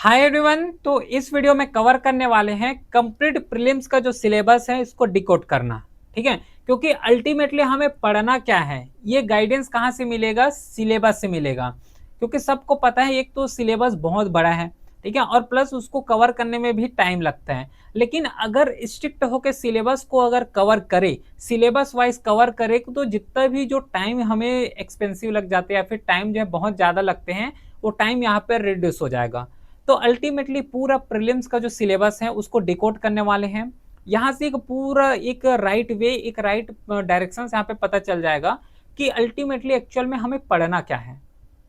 Hi everyone. तो इस video में कवर करने वाले हैं कंप्लीट प्रीलिम्स का जो सिलेबस है इसको डिकोड करना। ठीक है, क्योंकि अल्टीमेटली हमें पढ़ना क्या है, ये गाइडेंस कहाँ से मिलेगा, सिलेबस से मिलेगा। क्योंकि सबको पता है एक तो सिलेबस बहुत बड़ा है, ठीक है, और प्लस उसको कवर करने में भी टाइम लगता है। लेकिन अगर स्ट्रिक्ट होकर सिलेबस को अगर कवर करे, सिलेबस वाइज कवर करे, तो जितना भी जो टाइम हमें एक्सपेंसिव लग जाते हैं या फिर टाइम जो है बहुत ज़्यादा लगते हैं, वो टाइम यहाँ पर रिड्यूस हो जाएगा। तो अल्टीमेटली पूरा प्रीलिम्स का जो सिलेबस है उसको डिकोड करने वाले हैं। यहाँ से एक पूरा एक राइट वे, एक राइट डायरेक्शन यहाँ पे पता चल जाएगा कि अल्टीमेटली एक्चुअल में हमें पढ़ना क्या है,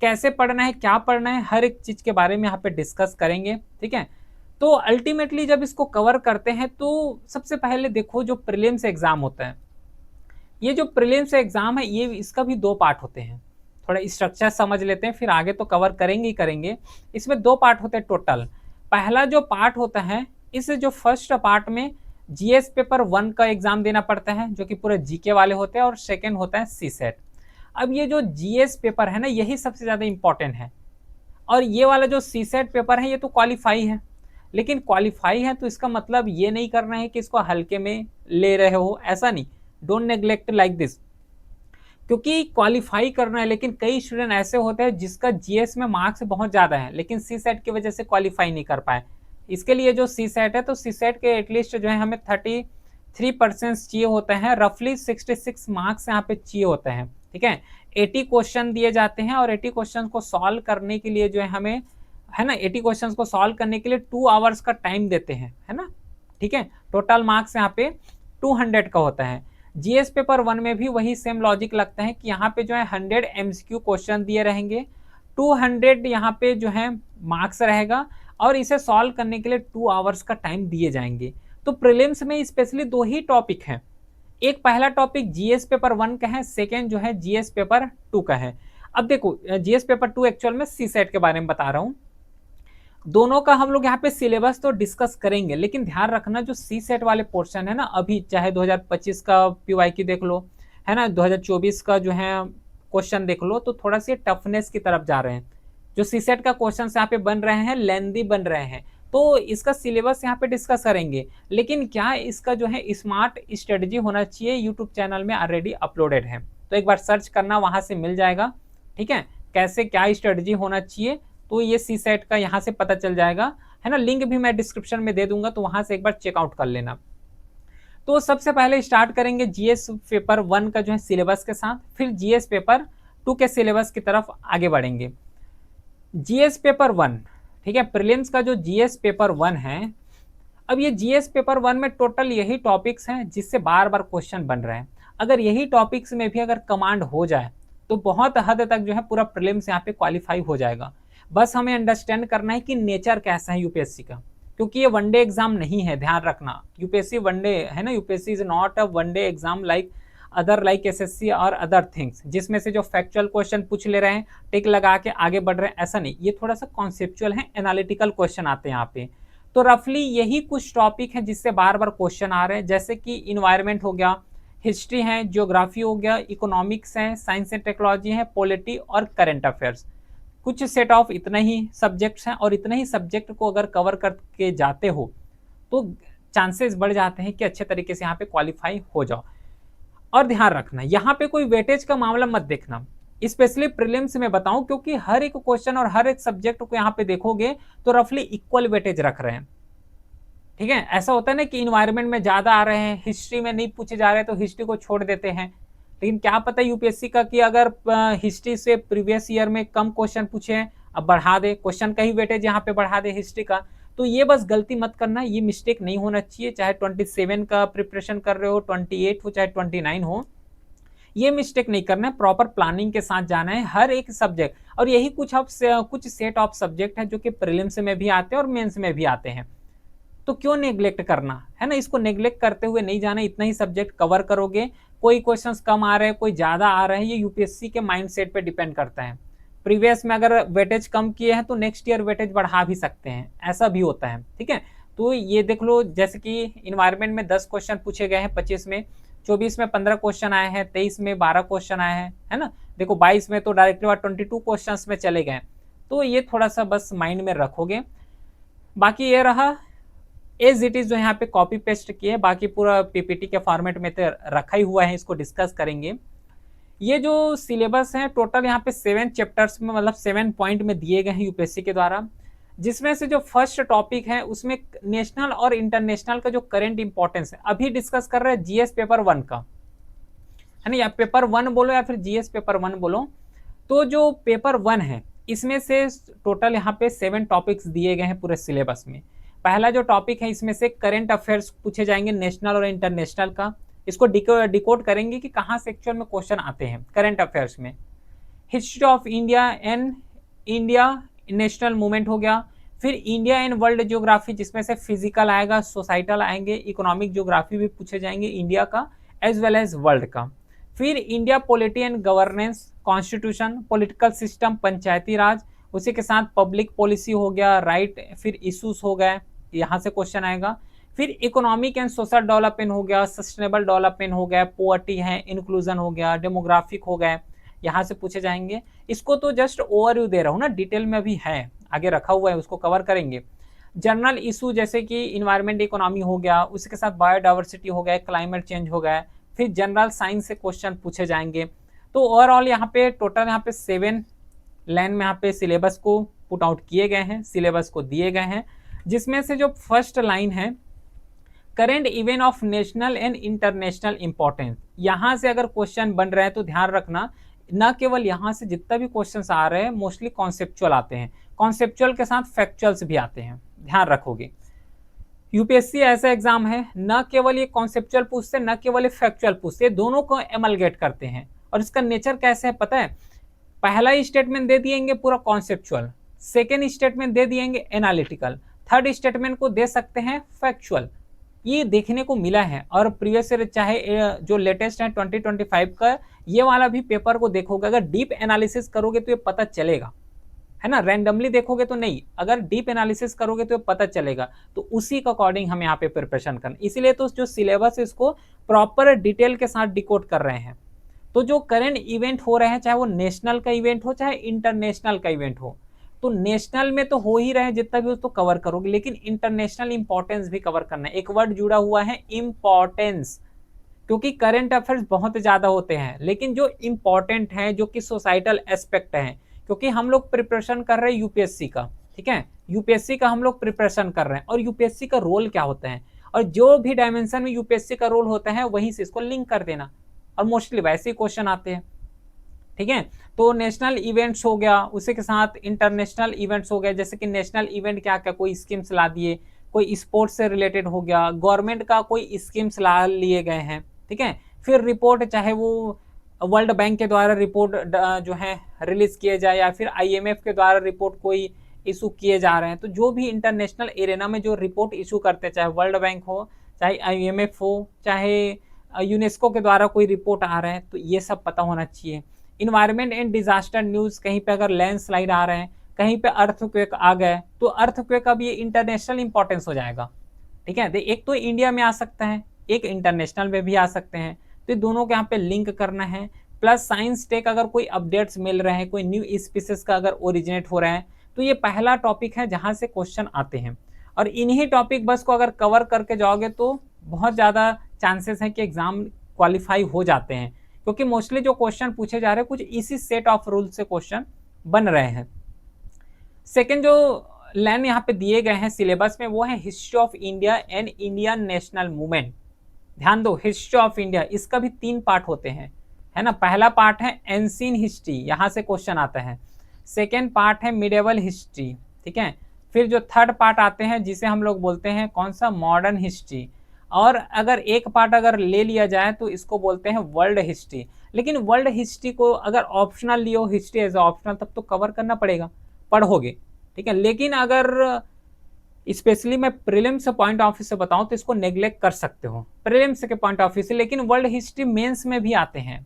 कैसे पढ़ना है, क्या पढ़ना है, हर एक चीज के बारे में यहाँ पे डिस्कस करेंगे। ठीक है, तो अल्टीमेटली जब इसको कवर करते हैं तो सबसे पहले देखो जो प्रीलिम्स एग्जाम होता है, ये जो प्रीलिम्स एग्जाम है ये इसका भी दो पार्ट होते हैं। थोड़ा स्ट्रक्चर समझ लेते हैं, फिर आगे तो कवर करेंगे ही करेंगे। इसमें दो पार्ट होते हैं टोटल। पहला जो पार्ट होता है, इस जो फर्स्ट पार्ट में जीएस पेपर 1 का एग्जाम देना पड़ता है जो कि पूरे जीके वाले होते हैं, और सेकेंड होता है सी सेट। अब ये जो जीएस पेपर है ना, यही सबसे ज्यादा इंपॉर्टेंट है। और ये वाला जो सी सेट पेपर है ये तो क्वालिफाई है, लेकिन क्वालिफाई है तो इसका मतलब ये नहीं करना है कि इसको हल्के में ले रहे हो, ऐसा नहीं। डोंट नेग्लेक्ट लाइक दिस, क्योंकि क्वालिफाई करना है। लेकिन कई स्टूडेंट ऐसे होते हैं जिसका जीएस में मार्क्स बहुत ज़्यादा है लेकिन सी सेट की वजह से क्वालिफाई नहीं कर पाए। इसके लिए जो सी सेट है, तो सी सेट के एटलीस्ट जो है हमें 33% चाहिए होते हैं, रफली 66 मार्क्स यहाँ पे चाहिए होते हैं। ठीक है, 80 क्वेश्चन दिए जाते हैं और 80 क्वेश्चन को सॉल्व करने के लिए जो है हमें, है ना, 80 क्वेश्चन को सॉल्व करने के लिए 2 आवर्स का टाइम देते हैं, है ना। ठीक है, टोटल मार्क्स यहाँ पे 200 का होता है। जीएस पेपर 1 में भी वही सेम लॉजिक लगता है कि यहाँ पे जो है 100 एमसीक्यू क्वेश्चन दिए रहेंगे, 200 यहाँ पे जो है मार्क्स रहेगा, और इसे सॉल्व करने के लिए 2 आवर्स का टाइम दिए जाएंगे। तो प्रीलिम्स में स्पेशली दो ही टॉपिक हैं, एक पहला टॉपिक जीएस पेपर 1 का है, सेकेंड जो है जीएस पेपर 2 का है। अब देखो जीएस पेपर 2 एक्चुअल में सी सेट के बारे में बता रहा हूँ। दोनों का हम लोग यहाँ पे सिलेबस तो डिस्कस करेंगे, लेकिन ध्यान रखना जो सी सेट वाले पोर्शन है ना, अभी चाहे 2025 का पीवाईक्यू देख लो, है ना, 2024 का जो है क्वेश्चन देख लो, तो थोड़ा सी टफनेस की तरफ जा रहे हैं। जो सी सेट का क्वेश्चन यहाँ पे बन रहे हैं, लेंदी बन रहे हैं, तो इसका सिलेबस यहाँ पे डिस्कस करेंगे। लेकिन क्या इसका जो है स्मार्ट स्ट्रेटजी होना चाहिए, यूट्यूब चैनल में ऑलरेडी अपलोडेड है, तो एक बार सर्च करना, वहां से मिल जाएगा। ठीक है, कैसे क्या स्ट्रेटजी होना चाहिए, तो ये सी सेट का यहाँ से पता चल जाएगा, है ना। लिंक भी मैं डिस्क्रिप्शन में दे दूंगा, तो वहां से एक बार चेकआउट कर लेना। तो सबसे पहले स्टार्ट करेंगे जीएस पेपर 1 का जो है सिलेबस के साथ, फिर जीएस पेपर 2 के सिलेबस की तरफ आगे बढ़ेंगे। जीएस पेपर 1, ठीक है, प्रीलिम्स का जो जीएस पेपर 1 है, अब ये जीएस पेपर 1 में टोटल यही टॉपिक्स हैं जिससे बार बार क्वेश्चन बन रहे हैं। अगर यही टॉपिक्स में भी अगर कमांड हो जाए तो बहुत हद तक जो है पूरा प्रीलिम्स यहाँ पे क्वालिफाई हो जाएगा। बस हमें अंडरस्टैंड करना है कि नेचर कैसा है यूपीएससी का, क्योंकि ये वनडे एग्जाम नहीं है, ध्यान रखना। यूपीएससी वनडे है ना, UPSC is not a one day exam like other, like SSC और अदर थिंग्स, जिसमें से जो फैक्चुअल क्वेश्चन पूछ ले रहे हैं, टिक लगा के आगे बढ़ रहे हैं, ऐसा नहीं। ये थोड़ा सा कॉन्सेप्चुअल है, एनालिटिकल क्वेश्चन आते हैं यहाँ पे। तो रफली यही कुछ टॉपिक है जिससे बार बार क्वेश्चन आ रहे हैं, जैसे कि इन्वायरमेंट हो गया, हिस्ट्री है, ज्योग्राफी हो गया, इकोनॉमिक्स है, साइंस एंड टेक्नोलॉजी है, पॉलिटी और करंट अफेयर्स। कुछ सेट ऑफ इतने ही सब्जेक्ट्स हैं, और इतने ही सब्जेक्ट को अगर कवर करके जाते हो तो चांसेस बढ़ जाते हैं कि अच्छे तरीके से यहाँ पे क्वालिफाई हो जाओ। और ध्यान रखना यहाँ पे कोई वेटेज का मामला मत देखना, स्पेशली प्रीलिम्स में बताऊं, क्योंकि हर एक क्वेश्चन और हर एक सब्जेक्ट को यहाँ पे देखोगे तो रफली इक्वल वेटेज रख रहे हैं। ठीक है, ऐसा होता है ना कि इन्वायरमेंट में ज्यादा आ रहे हैं, हिस्ट्री में नहीं पूछे जा रहे, तो हिस्ट्री को छोड़ देते हैं। लेकिन क्या पता यूपीएससी का कि अगर हिस्ट्री से प्रीवियस ईयर में कम क्वेश्चन पूछे हैं, अब बढ़ा दे क्वेश्चन का ही वेटेज यहाँ पे बढ़ा दे हिस्ट्री का। तो ये बस गलती मत करना, ये मिस्टेक नहीं होना चाहिए। चाहे 27 का प्रिपरेशन कर रहे हो, 28 हो, चाहे 29 हो, ये मिस्टेक नहीं करना है। प्रॉपर प्लानिंग के साथ जाना है हर एक सब्जेक्ट। और यही कुछ सेट ऑफ सब्जेक्ट है जो कि प्रीलिम्स में भी आते हैं और मेंस में भी आते हैं, तो क्यों नेग्लेक्ट करना, है ना। इसको नेग्लेक्ट करते हुए नहीं जाना, इतना ही सब्जेक्ट कवर करोगे। कोई क्वेश्चंस कम आ रहे हैं, कोई ज्यादा आ रहे हैं, ये यूपीएससी के माइंडसेट पे डिपेंड करता है। प्रीवियस में अगर वेटेज कम किए हैं तो नेक्स्ट ईयर वेटेज बढ़ा भी सकते हैं, ऐसा भी होता है। ठीक है, तो ये देख लो, जैसे कि इन्वायरमेंट में 10 क्वेश्चन पूछे गए हैं 25 में, 24 में 15 क्वेश्चन आए हैं, 23 में 12 क्वेश्चन आए हैं, है ना। देखो 22 में तो डायरेक्टली 22 क्वेश्चन में चले गए। तो ये थोड़ा सा बस माइंड में रखोगे। बाकी ये रहा एज इट इज जो यहाँ पे कॉपी पेस्ट किए, बाकी पूरा पीपीटी के फॉर्मेट में तो रखा ही हुआ है, इसको डिस्कस करेंगे। ये जो सिलेबस है टोटल यहाँ पे 7 चैप्टर्स में, मतलब 7 पॉइंट में दिए गए हैं यूपीएससी के द्वारा, जिसमें से जो फर्स्ट टॉपिक है उसमें नेशनल और इंटरनेशनल का जो करंट इंपॉर्टेंस है, अभी डिस्कस कर रहे हैं जीएस पेपर 1 का, है ना, या पेपर 1 बोलो या फिर जीएस पेपर 1 बोलो। तो जो पेपर 1 है इसमें से टोटल यहाँ पे 7 टॉपिक्स दिए गए हैं पूरे सिलेबस में। पहला जो टॉपिक है इसमें से करंट अफेयर्स पूछे जाएंगे नेशनल और इंटरनेशनल का, इसको डिकोड करेंगे कि कहाँ से एक्चुअल में क्वेश्चन आते हैं करंट अफेयर्स में। History of India and India national movement हो गया। फिर इंडिया एंड वर्ल्ड ज्योग्राफी, जिसमें से फिजिकल आएगा, सोसाइटल आएंगे, इकोनॉमिक ज्योग्राफी भी पूछे जाएंगे इंडिया का एज वेल एज वर्ल्ड का। फिर India polity and governance, constitution, political system, Panchayati Raj, उसी के साथ पब्लिक पॉलिसी हो गया, राइट, फिर इश्यूज हो गए, यहाँ से क्वेश्चन आएगा। फिर इकोनॉमिक एंड सोशल डेवलपमेंट हो गया, सस्टेनेबल डेवलपमेंट हो गया, पोवर्टी है, इंक्लूजन हो गया, डेमोग्राफिक हो गए, यहाँ से पूछे जाएंगे। इसको तो जस्ट ओवरव्यू दे रहा हूँ ना, डिटेल में भी है, आगे रखा हुआ है, उसको कवर करेंगे। जनरल इशू जैसे कि इन्वायरमेंट इकोनॉमी हो गया, उसके साथ बायोडाइवर्सिटी हो गया, क्लाइमेट चेंज हो गया। फिर जनरल साइंस से क्वेश्चन पूछे जाएंगे। तो ओवरऑल यहाँ पे टोटल यहाँ पे 7 लाइन में यहाँ पे सिलेबस को पुट आउट किए गए हैं, सिलेबस को दिए गए हैं, जिसमें से जो फर्स्ट लाइन है current event of national and international importance, यहाँ से अगर क्वेश्चन बन रहे हैं तो ध्यान रखना, न केवल यहाँ से जितना भी क्वेश्चंस आ रहे हैं मोस्टली कॉन्सेप्चुअल आते हैं, कॉन्सेप्चुअल के साथ फैक्चुअल्स भी आते हैं, ध्यान रखोगे। यूपीएससी ऐसा एग्जाम है, न केवल ये कॉन्सेप्चुअल पूछते हैं, न केवल ये फैक्चुअल पूछते हैं, दोनों को एमलगेट करते हैं। और इसका नेचर कैसे है पता है, पहला स्टेटमेंट दे दिएंगे पूरा कॉन्सेप्चुअल, सेकेंड स्टेटमेंट दे दिएंगे एनालिटिकल, थर्ड स्टेटमेंट को दे सकते हैं फैक्चुअल। ये देखने को मिला है, और प्रीवियस ईयर चाहे जो लेटेस्ट है 2025 का, ये वाला भी पेपर को देखोगे, अगर डीप एनालिसिस करोगे तो ये पता चलेगा, है ना, रैंडमली देखोगे तो नहीं, अगर डीप एनालिसिस करोगे तो पता चलेगा। तो उसी के अकॉर्डिंग हम यहाँ पे प्रिपरेशन करना, इसीलिए तो जो सिलेबस है इसको प्रॉपर डिटेल के साथ डिकोड कर रहे हैं। तो जो करंट इवेंट हो रहे हैं, चाहे वो नेशनल का इवेंट हो चाहे इंटरनेशनल का इवेंट हो, तो नेशनल में तो हो ही रहे हैं जितना भी उसको कवर करोगे, लेकिन इंटरनेशनल इंपॉर्टेंस भी कवर करना है। एक वर्ड जुड़ा हुआ है इंपॉर्टेंस, क्योंकि करंट अफेयर्स बहुत ज्यादा होते हैं, लेकिन जो इंपॉर्टेंट है, जो कि सोसाइटल एस्पेक्ट है, क्योंकि हम लोग प्रिपरेशन कर रहे हैं यूपीएससी का, ठीक है, यूपीएससी का हम लोग प्रिपरेशन कर रहे हैं, और यूपीएससी का रोल क्या होता है, और जो भी डायमेंशन में यूपीएससी का रोल होता है वहीं से इसको लिंक कर देना, और मोस्टली वैसे ही क्वेश्चन आते हैं, ठीक है। तो नेशनल इवेंट्स हो गया, उसी के साथ इंटरनेशनल इवेंट्स हो गया, जैसे कि नेशनल इवेंट क्या क्या, कोई स्कीम्स ला दिए, कोई स्पोर्ट्स से रिलेटेड हो गया, गवर्नमेंट का कोई स्कीम्स ला लिए गए हैं, ठीक है। फिर रिपोर्ट, चाहे वो वर्ल्ड बैंक के द्वारा रिपोर्ट जो है रिलीज किए जाए, या फिर आईएमएफ के द्वारा रिपोर्ट कोई इशू किए जा रहे हैं, तो जो भी इंटरनेशनल एरेना में जो रिपोर्ट इशू करते हैं, चाहे वर्ल्ड बैंक हो, चाहे आईएमएफ हो, चाहे यूनेस्को के द्वारा कोई रिपोर्ट आ रहे हैं, तो ये सब पता होना चाहिए। इन्वायरमेंट एंड डिजास्टर न्यूज, कहीं पे अगर लैंडस्लाइड आ रहे हैं, कहीं पे अर्थक्वेक आ गए, तो अर्थक्वेक अब ये इंटरनेशनल इंपॉर्टेंस हो जाएगा, ठीक है। एक तो इंडिया में आ सकता है, एक इंटरनेशनल में भी आ सकते हैं, तो दोनों को यहाँ पे लिंक करना है। प्लस साइंस टेक, अगर कोई अपडेट्स मिल रहे हैं, कोई न्यू स्पीसीज का अगर ओरिजिनेट हो रहा है, तो ये पहला टॉपिक है जहां से क्वेश्चन आते हैं। और इन्हीं टॉपिक बस को अगर कवर करके जाओगे तो बहुत ज़्यादा चांसेस है कि एग्जाम क्वालिफाई हो जाते हैं, क्योंकि मोस्टली जो क्वेश्चन पूछे जा रहे हैं कुछ इसी सेट ऑफ रूल से क्वेश्चन बन रहे हैं। सेकेंड जो लाइन यहाँ पे दिए गए हैं सिलेबस में, वो है history of India and Indian national movement. ध्यान दो, हिस्ट्री ऑफ इंडिया, इसका भी 3 पार्ट होते हैं, है ना। पहला पार्ट है एंशिएंट हिस्ट्री, यहाँ से क्वेश्चन आता है। सेकेंड पार्ट है मिडिवल हिस्ट्री, ठीक है। फिर जो थर्ड पार्ट आते हैं जिसे हम लोग बोलते हैं कौन सा, मॉडर्न हिस्ट्री। और अगर एक पार्ट अगर ले लिया जाए तो इसको बोलते हैं वर्ल्ड हिस्ट्री। लेकिन वर्ल्ड हिस्ट्री को अगर ऑप्शनल लियो, हिस्ट्री एज ऑप्शनल, तब तो कवर करना पड़ेगा, पढ़ोगे, ठीक है। लेकिन अगर स्पेशली मैं प्रीलिम्स पॉइंट ऑफ व्यू से बताऊं तो इसको नेग्लेक्ट कर सकते हो प्रीलिम्स के पॉइंट ऑफ व्यू से, लेकिन वर्ल्ड हिस्ट्री मेंस में भी आते हैं,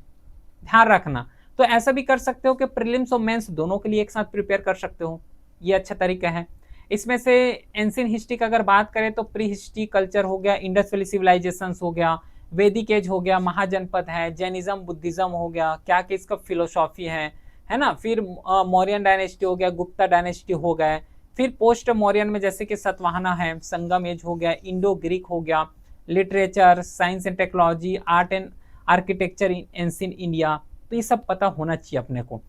ध्यान रखना। तो ऐसा भी कर सकते हो कि प्रीलिम्स और मेंस दोनों के लिए एक साथ प्रिपेयर कर सकते हो, ये अच्छा तरीका है। इसमें से एंशिएंट हिस्ट्री का अगर बात करें तो प्री हिस्ट्री कल्चर हो गया, इंडस वैली सिविलाइजेशन हो गया, वैदिक एज हो गया, महाजनपद है, जैनिज्म बुद्धिज्म हो गया, क्या किसका फिलोसॉफी है ना। फिर मौर्यन डायनेस्टी हो गया, गुप्ता डायनेस्टी हो गए, फिर पोस्ट मौर्यन में जैसे कि सतवाहना है, संगम एज हो गया, इंडो ग्रीक हो गया, literature, science and technology, art and architecture in ancient India, तो ये सब पता होना चाहिए अपने को।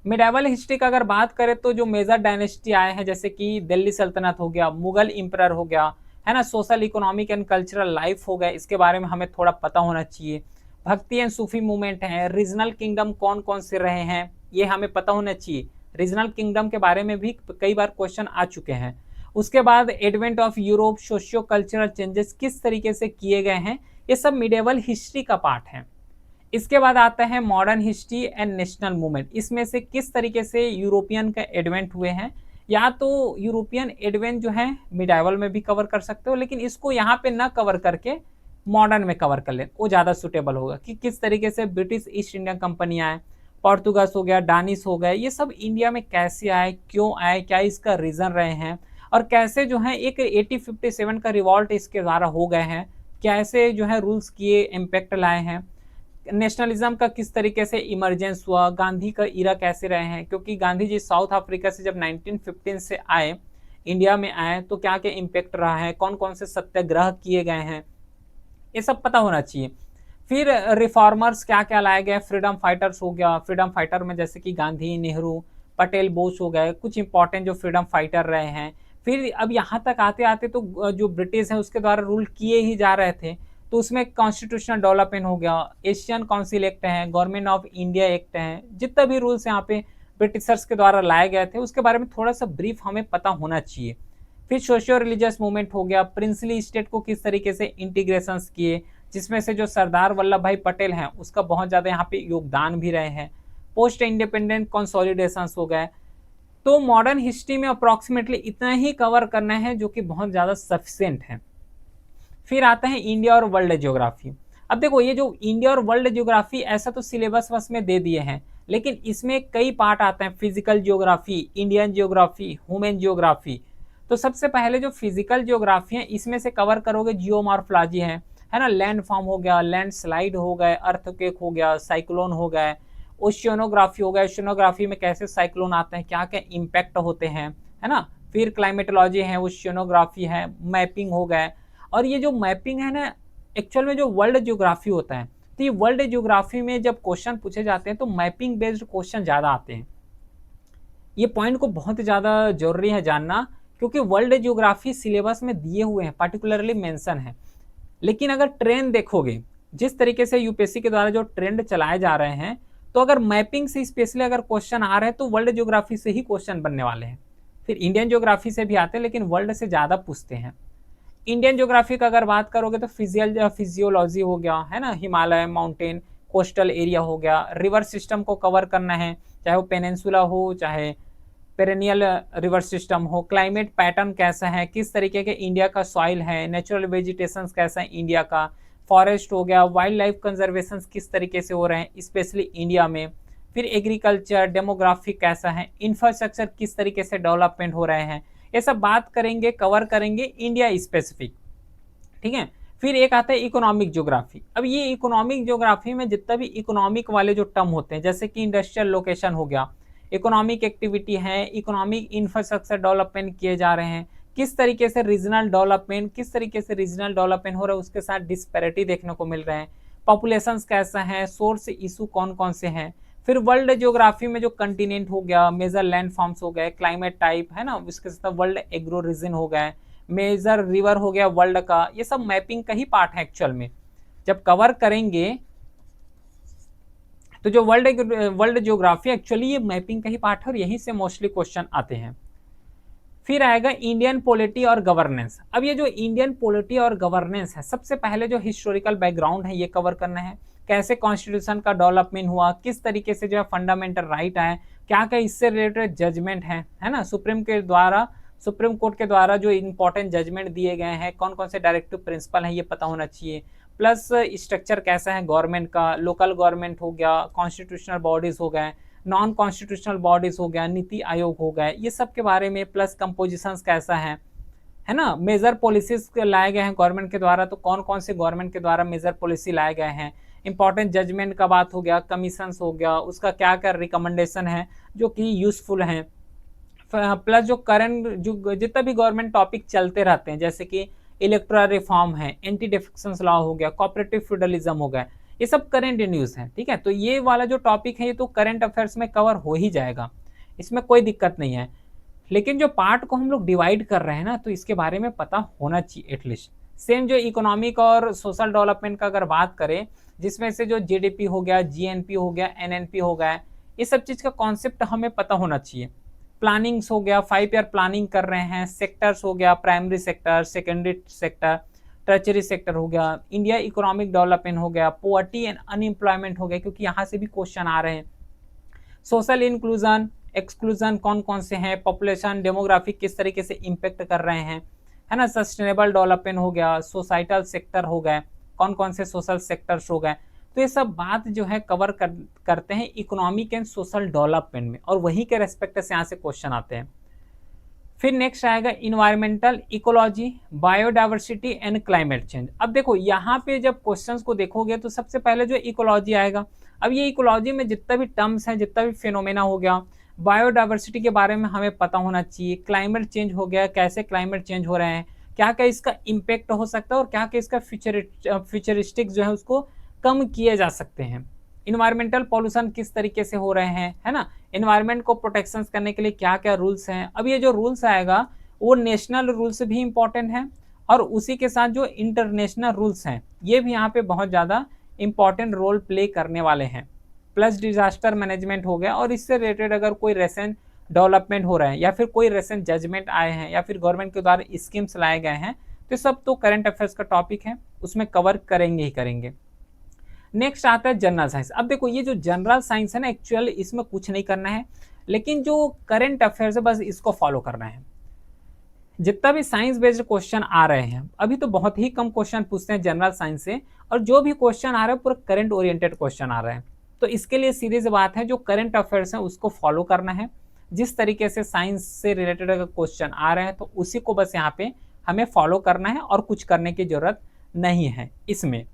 मिडाइवल हिस्ट्री का अगर बात करें तो जो मेजर डायनेस्टी आए हैं जैसे कि दिल्ली सल्तनत हो गया, मुगल इंपरर हो गया, है ना, social economic and cultural life हो गया, इसके बारे में हमें थोड़ा पता होना चाहिए। भक्ति एंड सूफी मूवमेंट है, रीजनल किंगडम कौन कौन से रहे हैं ये हमें पता होना चाहिए। रीजनल किंगडम के बारे में भी कई बार क्वेश्चन आ चुके हैं। उसके बाद advent of Europe, socio cultural changes किस तरीके से किए गए हैं, ये सब मिडिएवल हिस्ट्री का पार्ट है। इसके बाद आता है modern history and national movement, इसमें से किस तरीके से यूरोपियन का एडवेंट हुए हैं। या तो यूरोपियन एडवेंट जो है मिडाइवल में भी कवर कर सकते हो, लेकिन इसको यहाँ पे ना कवर करके मॉडर्न में कवर कर ले, वो ज़्यादा सुटेबल होगा कि किस तरीके से ब्रिटिश ईस्ट इंडिया कंपनी आए, पोर्तुगस हो गया, डानिश हो गए, ये सब इंडिया में कैसे आए, क्यों आए, क्या इसका रीज़न रहे हैं, और कैसे जो है एक 1857 का रिवॉल्ट इसके द्वारा हो गए हैं, कैसे जो है रूल्स किए, इम्पैक्ट लाए हैं, नेशनलिज्म का किस तरीके से इमरजेंस हुआ, गांधी का इरा कैसे रहे हैं, क्योंकि गांधी जी साउथ अफ्रीका से जब 1915 से आए, इंडिया में आए, तो क्या क्या इम्पैक्ट रहा है, कौन कौन से सत्याग्रह किए गए हैं, ये सब पता होना चाहिए। फिर रिफॉर्मर्स क्या क्या लाए गए, फ्रीडम फाइटर्स हो गया, फ्रीडम फाइटर में जैसे कि गांधी, नेहरू, पटेल, बोस हो गए, कुछ इंपॉर्टेंट जो फ्रीडम फाइटर रहे हैं। फिर अब यहाँ तक आते आते तो जो ब्रिटिश है उसके द्वारा रूल किए ही जा रहे थे, तो उसमें कॉन्स्टिट्यूशनल डेवलपमेंट हो गया, एशियन काउंसिल एक्ट है, गवर्नमेंट ऑफ इंडिया एक्ट है, जितना भी रूल्स यहाँ पे ब्रिटिशर्स के द्वारा लाए गए थे उसके बारे में थोड़ा सा ब्रीफ हमें पता होना चाहिए। फिर सोशियो रिलीजियस मूवमेंट हो गया, प्रिंसली स्टेट को किस तरीके से इंटीग्रेशन किए, जिसमें से जो सरदार वल्लभ भाई पटेल हैं उसका बहुत ज़्यादा यहाँ पे योगदान भी रहे हैं। पोस्ट इंडिपेंडेंट कंसोलिडेशन हो गए। तो मॉडर्न हिस्ट्री में अप्रॉक्सीमेटली इतना ही कवर करना है जो कि बहुत ज़्यादा सफिशिएंट है। फिर आता है इंडिया और वर्ल्ड ज्योग्राफी। अब देखो ये जो इंडिया और वर्ल्ड ज्योग्राफी ऐसा तो सिलेबस बस में दे दिए हैं, लेकिन इसमें कई पार्ट आते हैं, physical geography, Indian geography, human geography. तो सबसे पहले जो फिजिकल ज्योग्राफी है इसमें से कवर करोगे जियोमॉर्फोलॉजी है ना, लैंड फॉर्म हो गया, लैंड स्लाइड हो गए, अर्थक्वेक हो गया, साइक्लोन हो गए, ओशियोनोग्राफी हो गया, ओशियोनोग्राफी में कैसे साइक्लोन आते हैं, क्या क्या इम्पैक्ट होते हैं, है ना। फिर क्लाइमेटोलॉजी है, ओशियोनोग्राफी है, मैपिंग हो गए। और ये जो मैपिंग है ना, एक्चुअल में जो वर्ल्ड ज्योग्राफी होता है, तो ये वर्ल्ड ज्योग्राफी में जब क्वेश्चन पूछे जाते हैं तो मैपिंग बेस्ड क्वेश्चन ज़्यादा आते हैं। ये पॉइंट को बहुत ज़्यादा जरूरी है जानना, क्योंकि वर्ल्ड ज्योग्राफी सिलेबस में दिए हुए हैं, पर्टिकुलरली मेंशन है। लेकिन अगर ट्रेंड देखोगे, जिस तरीके से यूपीएससी के द्वारा जो ट्रेंड चलाए जा रहे हैं, तो अगर मैपिंग से स्पेशली अगर क्वेश्चन आ रहे हैं तो वर्ल्ड ज्योग्राफी से ही क्वेश्चन बनने वाले हैं। फिर इंडियन ज्योग्राफी से भी आते हैं, लेकिन वर्ल्ड से ज़्यादा पूछते हैं। इंडियन ज्योग्राफी का अगर बात करोगे तो फिजियोलॉजी हो गया, है ना, हिमालय, माउंटेन, कोस्टल एरिया हो गया, रिवर सिस्टम को कवर करना है, चाहे वो पेनिनसुला हो चाहे पेरेनियल रिवर सिस्टम हो, क्लाइमेट पैटर्न कैसा है, किस तरीके के इंडिया का सॉइल है, नेचुरल वेजिटेशन कैसा है इंडिया का, फॉरेस्ट हो गया, वाइल्ड लाइफ कंजर्वेशन किस तरीके से हो रहे हैं स्पेशली इंडिया में, फिर एग्रीकल्चर, डेमोग्राफी कैसा है, इंफ्रास्ट्रक्चर किस तरीके से डेवलपमेंट हो रहे हैं, ये सब बात करेंगे, कवर करेंगे इंडिया स्पेसिफिक, ठीक है। फिर एक आता है इकोनॉमिक ज्योग्राफी। अब ये इकोनॉमिक ज्योग्राफी में जितना भी इकोनॉमिक वाले जो टर्म होते हैं, जैसे कि इंडस्ट्रियल लोकेशन हो गया, इकोनॉमिक एक्टिविटी है, इकोनॉमिक इंफ्रास्ट्रक्चर डेवलपमेंट किए जा रहे हैं, किस तरीके से रीजनल डेवलपमेंट, किस तरीके से रीजनल डेवलपमेंट हो रहा है, उसके साथ डिस्पैरिटी देखने को मिल रहे हैं, पॉपुलेशन कैसा है, सोर्स इशू कौन कौन से हैं। फिर वर्ल्ड ज्योग्राफी में जो कंटिनेंट हो गया, मेजर लैंड फॉर्म्स हो गए, क्लाइमेट टाइप, है ना, उसके साथ वर्ल्ड एग्रो रीजन हो गए, मेजर रिवर हो गया वर्ल्ड का, ये सब मैपिंग का ही पार्ट है एक्चुअल में। जब कवर करेंगे तो जो वर्ल्ड ज्योग्राफी एक्चुअली ये मैपिंग का ही पार्ट है और यहीं से मोस्टली क्वेश्चन आते हैं। फिर आएगा इंडियन पॉलिटी और गवर्नेंस। अब ये जो इंडियन पॉलिटी और गवर्नेंस है, सबसे पहले जो हिस्टोरिकल बैकग्राउंड है ये कवर करना है, कैसे कॉन्स्टिट्यूशन का डेवलपमेंट हुआ, किस तरीके से जो है फंडामेंटल राइट आए, क्या क्या इससे रिलेटेड जजमेंट है ना, सुप्रीम कोर्ट के द्वारा जो इंपॉर्टेंट जजमेंट दिए गए हैं, कौन कौन से डायरेक्टिव प्रिंसिपल हैं ये पता होना चाहिए, प्लस स्ट्रक्चर कैसा है गवर्नमेंट का, लोकल गवर्नमेंट हो गया, कॉन्स्टिट्यूशनल बॉडीज हो गए, नॉन कॉन्स्टिट्यूशनल बॉडीज हो गया, नीति आयोग हो गए, ये सब के बारे में, प्लस कंपोजिशंस कैसा है ना, मेजर पॉलिसीज लाए गए हैं गवर्नमेंट के द्वारा, तो कौन कौन से गवर्नमेंट के द्वारा मेजर पॉलिसी लाए गए हैं, इंपॉर्टेंट जजमेंट का बात हो गया, कमीशंस हो गया, उसका क्या क्या रिकमेंडेशन है जो कि यूजफुल हैं। प्लस जो करंट जो जितना भी गवर्नमेंट टॉपिक चलते रहते हैं, जैसे कि इलेक्टोरल रिफॉर्म है, एंटी डिफेक्शंस लॉ हो गया, कोऑपरेटिव फ्यूडलिज्म हो गया, ये सब करंट न्यूज है। ठीक है, तो ये वाला जो टॉपिक है ये तो करंट अफेयर्स में कवर हो ही जाएगा, इसमें कोई दिक्कत नहीं है। लेकिन जो पार्ट को हम लोग डिवाइड कर रहे हैं ना, तो इसके बारे में पता होना चाहिए एटलीस्ट। सेम जो इकोनॉमिक और सोशल डेवलपमेंट का अगर बात करें, जिसमें से जो जीडीपी हो गया, जीएनपी हो गया, एनएनपी हो गया, ये सब चीज का कॉन्सेप्ट हमें पता होना चाहिए। प्लानिंग्स हो गया, 5 ईयर प्लानिंग कर रहे हैं, सेक्टर्स हो गया, primary sector, secondary sector, tertiary sector हो गया, इंडिया इकोनॉमिक डेवलपमेंट हो गया, पोवर्टी एंड अनएम्प्लॉयमेंट हो गया, क्योंकि यहाँ से भी क्वेश्चन आ रहे हैं। सोशल इंक्लूजन एक्सक्लूजन कौन कौन से हैं, पॉपुलेशन डेमोग्राफिक किस तरीके से इम्पेक्ट कर रहे हैं, है ना, सस्टेनेबल डेवलपमेंट हो गया, सोसाइटल सेक्टर हो गए, कौन कौन से सोशल सेक्टर्स हो गए। तो ये सब बात जो है कवर करते हैं इकोनॉमिक एंड सोशल डेवलपमेंट में, और वही के रेस्पेक्ट से यहाँ से क्वेश्चन आते हैं। फिर नेक्स्ट आएगा environmental ecology, biodiversity and climate change. अब देखो यहाँ पे जब क्वेश्चंस को देखोगे तो सबसे पहले जो इकोलॉजी आएगा। अब ये इकोलॉजी में जितना भी टर्म्स है, जितना भी फिनोमेना हो गया, बायोडाइवर्सिटी के बारे में हमें पता होना चाहिए, क्लाइमेट चेंज हो गया, कैसे क्लाइमेट चेंज हो रहे हैं, क्या क्या इसका इम्पेक्ट हो सकता है, और क्या क्या इसका फ्यूचरिस्टिक जो है उसको कम किए जा सकते हैं। इन्वायरमेंटल पॉल्यूशन किस तरीके से हो रहे हैं, है ना, इन्वायरमेंट को प्रोटेक्शन करने के लिए क्या क्या रूल्स हैं। अब ये जो रूल्स आएगा वो नेशनल रूल्स भी इंपॉर्टेंट है, और उसी के साथ जो इंटरनेशनल रूल्स हैं ये भी यहाँ पे बहुत ज़्यादा इंपॉर्टेंट रोल प्ले करने वाले हैं। प्लस डिजास्टर मैनेजमेंट हो गया, और इससे रिलेटेड अगर कोई रेसेंट डेवलपमेंट हो रहा है, या फिर कोई रेसेंट जजमेंट आए हैं, या फिर गवर्नमेंट के द्वारा स्कीम्स लाए गए हैं, तो सब तो करंट अफेयर्स का टॉपिक है, उसमें कवर करेंगे ही करेंगे। नेक्स्ट आता है जनरल साइंस। अब देखो ये जो जनरल साइंस है ना, एक्चुअली इसमें कुछ नहीं करना है, लेकिन जो करंट अफेयर्स है बस इसको फॉलो करना है। जितना भी साइंस बेस्ड क्वेश्चन आ रहे हैं, अभी तो बहुत ही कम क्वेश्चन पूछते हैं जनरल साइंस से, और जो भी क्वेश्चन आ रहे हैं पूरा करंट ओरिएंटेड क्वेश्चन आ रहे हैं। तो इसके लिए सीधी सी बात है, जो करंट अफेयर्स है उसको फॉलो करना है। जिस तरीके से साइंस से रिलेटेड अगर क्वेश्चन आ रहे हैं तो उसी को बस यहाँ पे हमें फॉलो करना है, और कुछ करने की जरूरत नहीं है इसमें।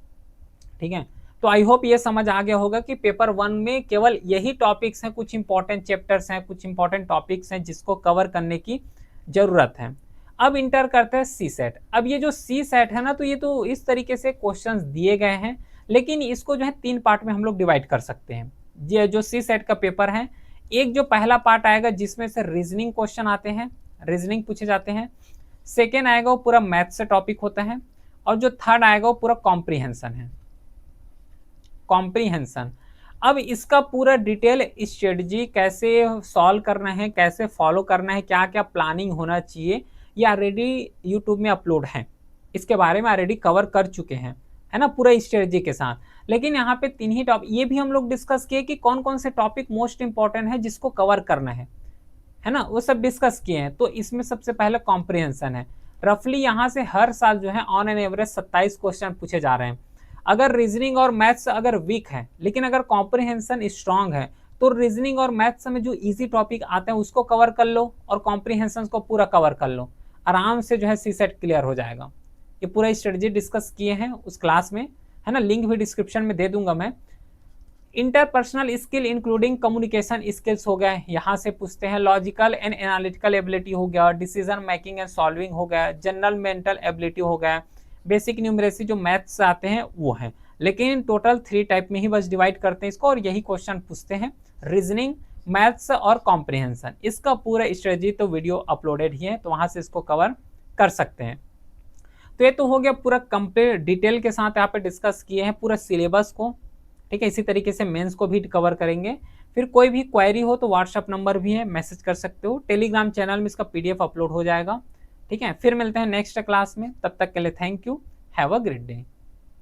ठीक है, तो आई होप ये समझ आ गया होगा कि पेपर 1 में केवल यही टॉपिक्स हैं, कुछ इंपॉर्टेंट चैप्टर्स हैं, कुछ इंपॉर्टेंट टॉपिक्स हैं जिसको कवर करने की जरूरत है। अब इंटर करते हैं सी सेट। अब ये जो सी सेट है ना, तो ये तो इस तरीके से क्वेश्चंस दिए गए हैं, लेकिन इसको जो है 3 पार्ट में हम लोग डिवाइड कर सकते हैं। ये जो सी सेट का पेपर है, एक जो पहला पार्ट आएगा जिसमें से रीजनिंग क्वेश्चन आते हैं, रीजनिंग पूछे जाते हैं। सेकेंड आएगा वो पूरा मैथ से टॉपिक होता है, और जो थर्ड आएगा वो पूरा कॉम्प्रीहेंशन है, कॉम्प्रीहेंशन। अब इसका पूरा डिटेल स्ट्रेटजी कैसे सॉल्व करना है, कैसे फॉलो करना है, क्या क्या प्लानिंग होना चाहिए, ये ऑलरेडी यूट्यूब में अपलोड है, इसके बारे में ऑलरेडी कवर कर चुके हैं, है ना, पूरा स्ट्रेटजी के साथ। लेकिन यहाँ पे 3 ही टॉपिक ये भी हम लोग डिस्कस किए कि कौन कौन से टॉपिक मोस्ट इंपॉर्टेंट है जिसको कवर करना है ना, वो सब डिस्कस किए हैं। तो इसमें सबसे पहले कॉम्प्रीहेंशन है। रफली यहाँ से हर साल जो है ऑन एन एवरेज 27 क्वेश्चन पूछे जा रहे हैं। अगर रीजनिंग और मैथ्स अगर वीक है, लेकिन अगर कॉम्प्रीहेंशन स्ट्रांग है, तो रीजनिंग और मैथ्स में जो इजी टॉपिक आते हैं उसको कवर कर लो, और कॉम्प्रीहेंशन को पूरा कवर कर लो, आराम से जो है सी सेट क्लियर हो जाएगा। ये पूरा स्ट्रेटजी डिस्कस किए हैं उस क्लास में, है ना, लिंक भी डिस्क्रिप्शन में दे दूंगा मैं। Interpersonal skill including communication skills हो गया, यहाँ से पूछते हैं। लॉजिकल एंड एनालिटिकल एबिलिटी हो गया, डिसीजन मेकिंग एंड सॉल्विंग हो गया, जनरल मेंटल एबिलिटी हो गया, बेसिक न्यूमरेसी जो मैथ्स आते हैं वो हैं। लेकिन टोटल 3 टाइप में ही बस डिवाइड करते हैं इसको, और यही क्वेश्चन पूछते हैं, रीजनिंग, मैथ्स और कॉम्प्रीहेंशन। इसका पूरा स्ट्रेटजी तो वीडियो अपलोडेड ही है, तो वहां से इसको कवर कर सकते हैं। तो ये तो हो गया पूरा कंप्लीट डिटेल के साथ यहाँ पे डिस्कस किए हैं पूरा सिलेबस को। ठीक है, इसी तरीके से मेंस को भी कवर करेंगे। फिर कोई भी क्वेरी हो तो व्हाट्सएप नंबर भी है, मैसेज कर सकते हो। टेलीग्राम चैनल में इसका PDF अपलोड हो जाएगा। ठीक है, फिर मिलते हैं नेक्स्ट क्लास में, तब तक के लिए thank you, have a great day.